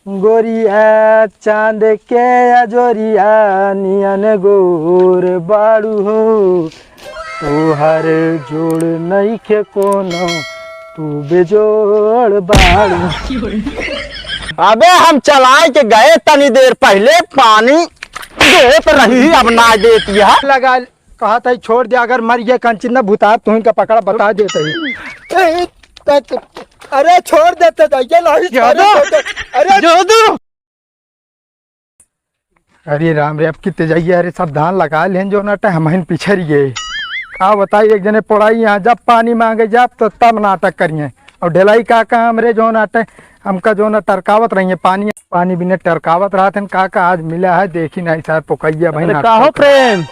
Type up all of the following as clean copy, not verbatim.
गोरिया चांद के अजोरिया नियन गोर बाड़ू हो, तू हर जोड़ नहीं के कोनो, तू बेजोड़ बाड़ू। अबे हम चलाए के गए तनी देर पहले, पानी देत रही अब ना देती है। लगा कहा था छोड़ दे, अगर मर गए कंचन न भूता तो इनका पकड़ा बता देते ही। अरे छोड़ देते अरे जोदू। अरे राम रे अब कितने जाइए, अरे सब धान लगा लें जो नाटक हम पिछड़ गए। हाँ बताइए, एक जने पढ़ाई यहाँ जब पानी मांगे जब तो तब नाटक करिए, और ढलाई का काम रे जो नाटक हमका जो ना टरकावत रही है, पानी पानी बिना टरकावत रहा था काका आज मिला है, देखी नहीं सर पुकैया भाई। काहो प्रेम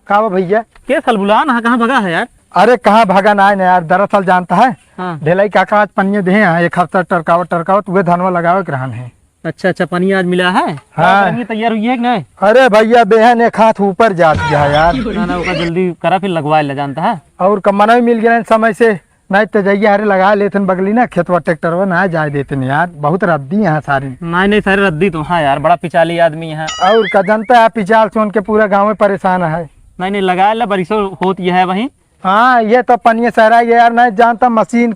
कहा भैया के सलबुलान कहाँ भगा है यार? अरे कहाँ भागा ना है ना यार, दरअसल जानता है हाँ। ढलाई काका आज पन्नी दे हैं, एक हफ्ता टरकावत वे धनवा लगावे रहन है। अच्छा अच्छा पानी आज मिला है। हाँ तैयार हुई है कि नहीं? अरे भैया बेहन एक हाथ ऊपर जात गया यार। ना उसका जल्दी करा फिर लगवा ले, जानता है और कमना भी मिल गया समय से, नहीं तो जाइए अरे लगा लेते बगली ना खेतवा ट्रैक्टर ना जाए देते यार, बहुत रद्दी यहाँ सारी। नहीं सारे रद्दी तो हाँ यार, बड़ा पिचाली आदमी है। और का जनता है पिचाल सुन के पूरा गाँव में परेशान है। नहीं लगा ले, बरिशो होती है वही। हाँ ये तो पनिया सहरा यार, नहीं जानता मशीन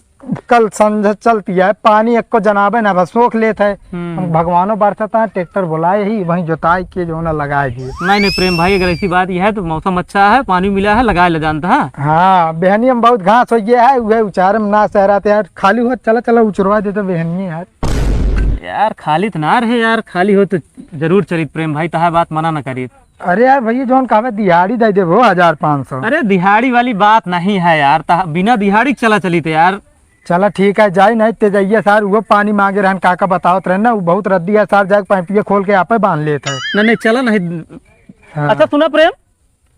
कल समझ चलती है, पानी एक को जनाबे ना बस सोख लेते है। भगवानो बरसता है, ट्रैक्टर बुलाए ही वहीं जोताई के जो ना लगाए दिए। नहीं प्रेम भाई अगर ऐसी बात यह है तो मौसम अच्छा है, पानी मिला है, लगाए ले, जानता है। हाँ बेहनी में बहुत घास हो गया है, वह उचार में ना सहरा थे यार, खाली हो चला उचरवा देते बेहनी यार। यार खाली तो ना रहे यार, खाली हो तो जरूर चलित प्रेम भाई, तहा बात मना न करिए। अरे यार भैया जो कहा दिहाड़ी दे दे वो 1500। अरे दिहाड़ी वाली बात नहीं है यार, बिना दिहाड़ी चला चली थे यार। चला ठीक है जाए, नहीं ते जाइए सर, वो पानी मांगे रहन काका बतावत रहे ना, वो बहुत रद्दी है सर, जाके पाइपिया खोल के आप बांध लेते है। नहीं चला नहीं। हाँ। अच्छा सुना प्रेम,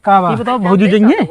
का बताओ भौजी जाइए?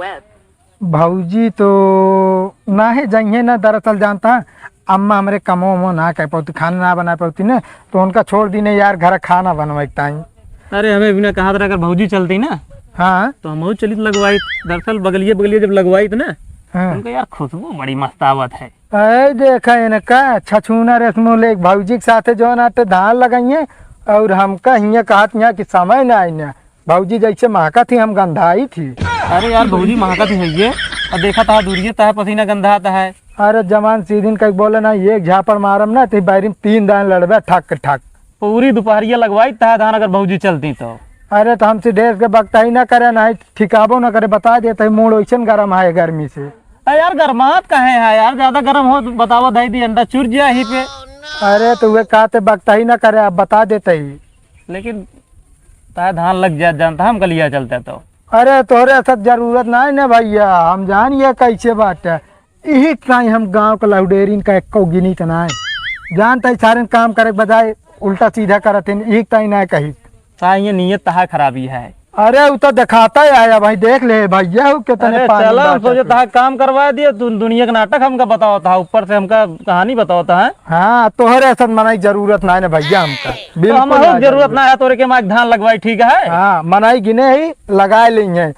भौजी तो ना है जाइए ना, दरअसल जानता है अम्मा हमारे कमो ना कह पाती, खाना ना बना पाती ना, तो उनका छोड़ दी यार घर खाना बनवाता है। अरे हमें बिना कहा था अगर भौजी चलती ना हाँ तो हम चलित लगवाई। दरअसल बगलिए जब लगवाई थी ना, हाँ। उनका यार खुशबू बड़ी मस्त आवत है। अरे देखा इनका छछूना रस्मो ले भौजी के साथ जो ना धान लगाइए, और हमका हिया कहत यहाँ कि समय ना आई ना, भौजी जैसे महका थी हम गंधाई थी। अरे यार भौजी महका थी है ये, और देखा था दूरिये तह पसीना गंधाता है। अरे जमान सीधीन कहीं बोले ना एक झापड़ मारम ना तो बैरी में 3 दान लड़बे ठक ठक। पूरी दोपहरिया लगवाई तह धान अगर भौजी चलती तो। अरे तो हमसे ढेर के बकता ही ना करे, ना ठिकाबो ना करे, बता देते मूड वैसे गर्म है गर्मी से। यार गर्मात कहे है यार, ज्यादा गर्म हो तो बतावा दही दी अंडा चुर जाए ही पे। अरे तो वे कहते बकता ही ना करे, आप बता देते ही। लेकिन तह धान लग जाए जानता हम कलिया चलते तो। अरे तोरे सब जरूरत ना है ना भैया, हम जानिए कैसे बात है, यही टाइम हम गांव का लाउडेरिन का एक गिनी तो ना है, जानता है सारे काम करे बजाय उल्टा सीधा करते एक टाइम ना कही। ये नियत तहा खराबी है। अरे वो तो दिखाता ही आया भाई, देख ले भैया कितने चलो सोचे तहा काम करवा दिया, तू दुनिया का नाटक हमका बताओ था, ऊपर से हमका कहानी बताओ है। हाँ तोहरे ऐसा मनाई जरूरत ना है ना भैया, हमका बिल्कुल तो जरूरत ना है तोरे के माँ धान लगवाई ठीक है। हाँ मनाई गिने ही लगाए लेंगे,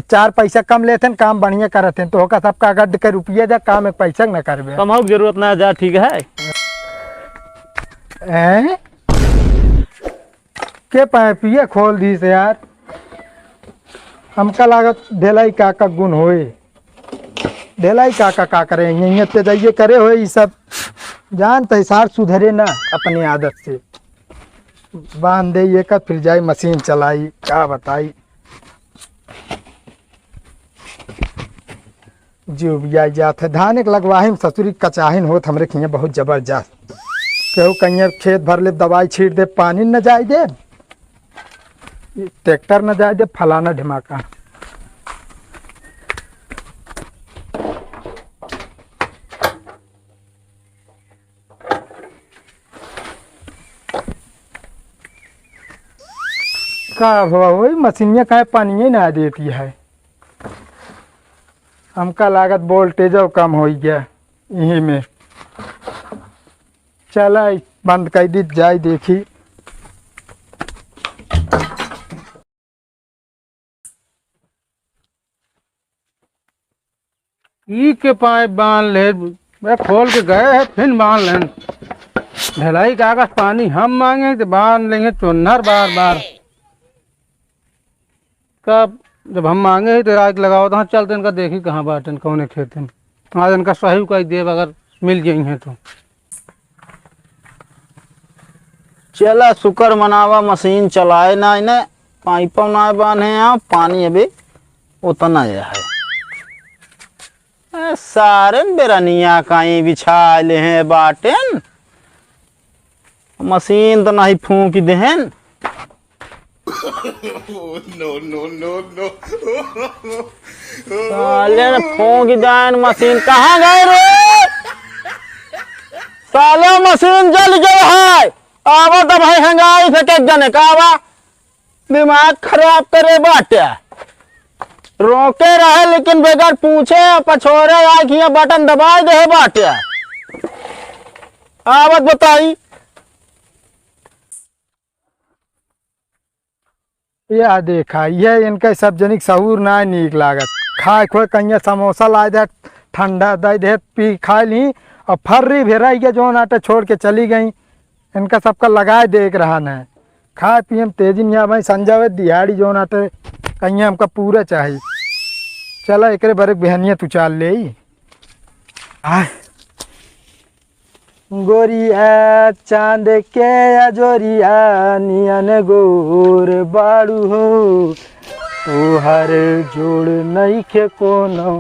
4 पैसा कम लेते काम बढ़िया करते तो सब कागज के रुपये जा काम एक पैसा न करबे, कमाऊ जरूरत ना जा ठीक है। के पाइपिया खोल दी से यार, हमका लागत ढेलाई काका गुण होए, ढेलाई काका का करे यहीं ते जाइए करे हो, ये सब जानते सार सुधरे ना अपनी आदत से, बांध दे ये का फिर जाए मशीन चलाई, क्या बताई जो बिया जात है। धान एक लगवाही ससुरी कचाहिन होत हमरे खिया बहुत जबरदस्त, केहू कहीं खेत भर ले दवाई छीट दे, पानी न जाए दे, ट्रैक्टर न जाए दे, फलाना ढिमाका। का वही मशीनिया का पानी ना देती है, हमका लागत वोल्टेज कम हो गया यही में। चला बंद कर दी जाए देखी। ई के पाइप बांध ले, खोल के गए है फिर बांध ले। ढलाई कागज पानी हम मांगे तो बांध लेंगे चुन्नर बार बार। कब जब हम मांगे तो आग लगाओ तो चलते इनका देखी कहाँ बाटन कौन खेत आज इनका सही का देव अगर मिल जाई है तो। चला शुक्र मनावा मशीन चलाए ना इन्हें पाइप ना बांधे यहाँ पानी अभी उतना है। सारे बेरनिया कहीं बिछा ले हैं बाटेन मशीन तो नहीं फूक देहन। साले ने फूक देन मशीन कहाँ गए रे साले मशीन जल गए है। आवा तो भाई हंगाई से एक जने का आवा दिमाग खराब करे बाटे रोके रहे लेकिन बगैर पूछे पछोरे आखिया बटन दबाए दे बाटे। आवत बताई या देखा ये इनका सब जनिक सहूर ना नीक लागत खाए खोए कहीं समोसा ला दे ठंडा दे दे पी खा ली और फर्री भेरा के जो आटा छोड़ के चली गई। इनका सबका लगाए देख रहा न खाए पिए तेजी नहीं भाई संजय दिहाड़ी जो आटे कहीं हमका पूरा चाहिए। चला एक बार बहनिया तू चाल ले गोरिया चांद के अजोरिया नियन गोर बाड़ू हो तू हर जोड़ नहीं खे कोनो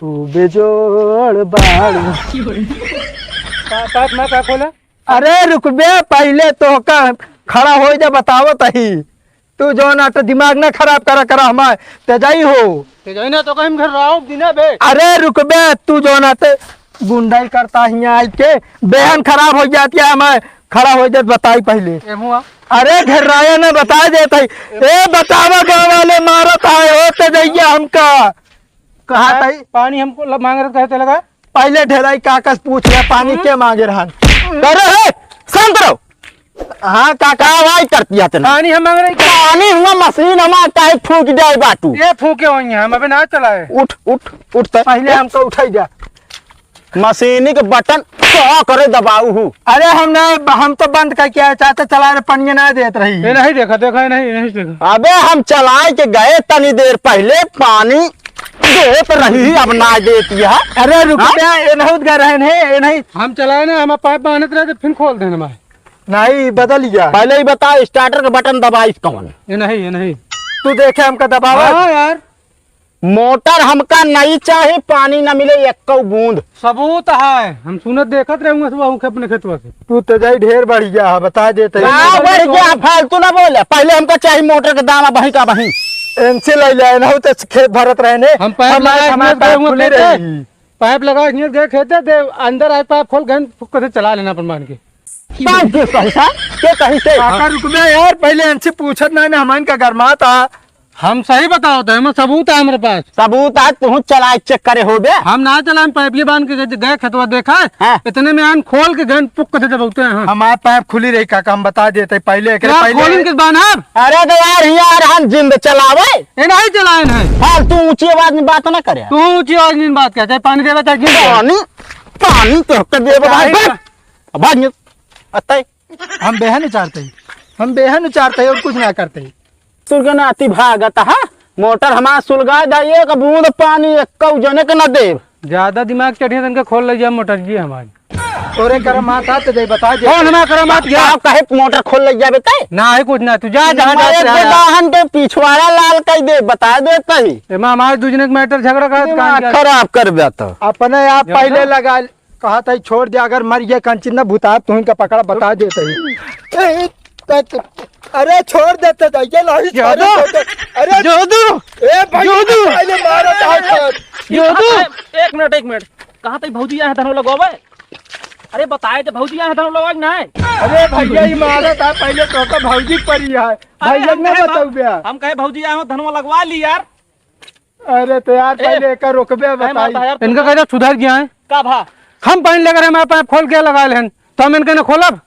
तू बेजोड़ बाड़ू। का खोला अरे रुक बे पहले तो का खड़ा हो जा बतावो तही तू जो ना तो दिमाग ना खराब करा हमारे तेजाई हो तेजाई ना तो कहीं घर रहा बिना बे। अरे रुक बे तू जो ना तो गुंडाई करता ही आज के बेहन खराब हो जाती है हमारे खड़ा हो जाए बताई पहले। अरे घर राया ने बता देता ए बतावा गाँव वाले मारत आए होते जाइए हमका कहा था पानी हमको मांग रहा कहते लगा पहले ढेराई काकस पूछ लिया पानी के मांगे रहन करे शांत रहो। हाँ काका आवाज करती है पानी हम मांग रहे पानी हुआ मशीन हमारा टाइप फूक जाए बाटू ये फूके हुई हम अभी ना चलाए। उठ उठ उठते पहले हमको उठाई जा मशीनी के बटन क्या करे दबाऊ हूँ। अरे हम तो बंद कर क्या चाहते चला रहे पनिया ना देते रही ये नहीं देखा नहीं देखा। अबे हम चलाए के गए तनी देर पहले पानी देत रही अब ना देती है। अरे रुक नहीं हम चलाए ना हम पाइप बांधते रहे फिर खोल देना मैं नहीं बदल गया। पहले ही बता स्टार्टर का बटन दबाई कौन ये नहीं तू देखे हमका दबावा यार मोटर हमका नहीं चाहे पानी न मिले एक बूंद सबूत है हम सुनत देखत रहूंगा सुबह अपने खेतवा से तू तो जाई ढेर बढ़ गया बता देते बढ़ गया फालतू ना बोले पहले हमका चाहिए मोटर का दाम वही का वही इनसे ले जाए ना तो खेत भरत रहने हम पाइप लगा गए खेते थे अंदर आए पाइप खोल गए चला लेना अपन मान के रुक यार पहले इनसे पूछत ना हमान का गरमा था हम सही बताओ तो हम सबूत है हमारे पास सबूत है तू चला चेक करे हो बे हम ना चला पाइप बांध के गए खेतवा देखा हाँ। इतने में आन खोल के गन पुक के दबाते हैं हमारे पाइप खुली रही काका हम बता देते पहले खोल के बांध। अरे तो यार हम जिंद चलावे ये नहीं चलाए नहीं हाल तू ऊंची आवाज में बात ना करे तू ऊंची आवाज में बात कर चाहे पानी देवा चाहे पानी तो दे हम बेहन चाहते और कुछ ना करते सुलगनाती भागत है मोटर हमारा सुलगा जाइए का बूंद पानी एक जने के न दे ज्यादा दिमाग चढ़िए तनके खोल ले जा मोटर जी हमारी तोरे करमात आ तो बता दे कौन हमारा करमात क्या कहे मोटर खोल ले जाबे तय ना है कुछ ना तू जा जहां वाहन के पिछवाड़ा लाल कह दे बता दे तही एमा हमारे दूजने के मैटर झगड़ा कर खराब कर बे तो अपने आप पहले लगा कहा था छोड़ दे अगर मर गया कंचन ना भूता तू इनका पकड़ा बता देते अरे छोड़ देते अरे जोदू ए भाई जोदू पहले मारो जोदू एक मिनट कहाँ तक भौजी यहाँ धनो लगवावे अरे बताए तो भौजी यहाँ धनो लगवाए ना अरे भैया ही मारा था पहले तो भौजी पर ही है भैया ने बताऊ बे हम कहे भौजी यहाँ धनो लगवा ली यार। अरे तो यार पहले एक रोकबे बताई इनका कहता सुधर गया है का भा हम पानी लगा रहे पाइप खोल के लगा लेन तो हम इनके खोलब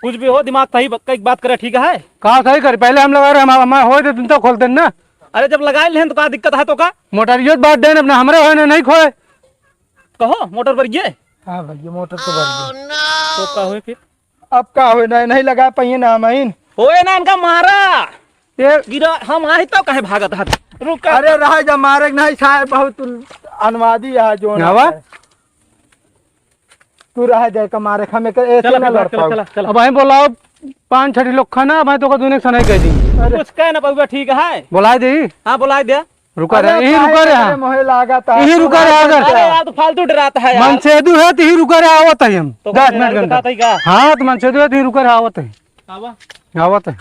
कुछ भी हो दिमाग सही कई बात करे ठीक है कहा सही कर पहले हम लगा रहे हम हो तुम तो खोलते ना। अरे जब लगाए लें तो क्या दिक्कत है तो का मोटर बात देने अपना हमारे हो नहीं खोए कहो मोटर पर ये हाँ भैया मोटर तो भर तो का हुए फिर अब का हो नहीं लगा पाइए ना महीन होए ना इनका मारा ये गिरा हम आई तो कहे भागत हाथ रुक अरे रहा जब मारे नहीं साहब बहुत अनुवादी है जो ना हवा? है। तू रह जाए का मारे हमें के ऐसे चला ना लड़ चला पाओ चला चला अब हम बोलाओ 5-6 लोग खाना भाई तो का दूने सने कह दी कुछ कह ना पहुआ ठीक है बुलाए दे हाँ बुला दे रुका रहे यही रुका रहे मोहे लागा था यही रुका रहे अरे अगर यार तू फालतू डराता है यार मनसेदू है तो ही रुका रहे आवत है हम तो 10 मिनट के बताता अंदर ही का हाँ तो मनसेदू है तो ही रुका रहे आवत है आवा आवत है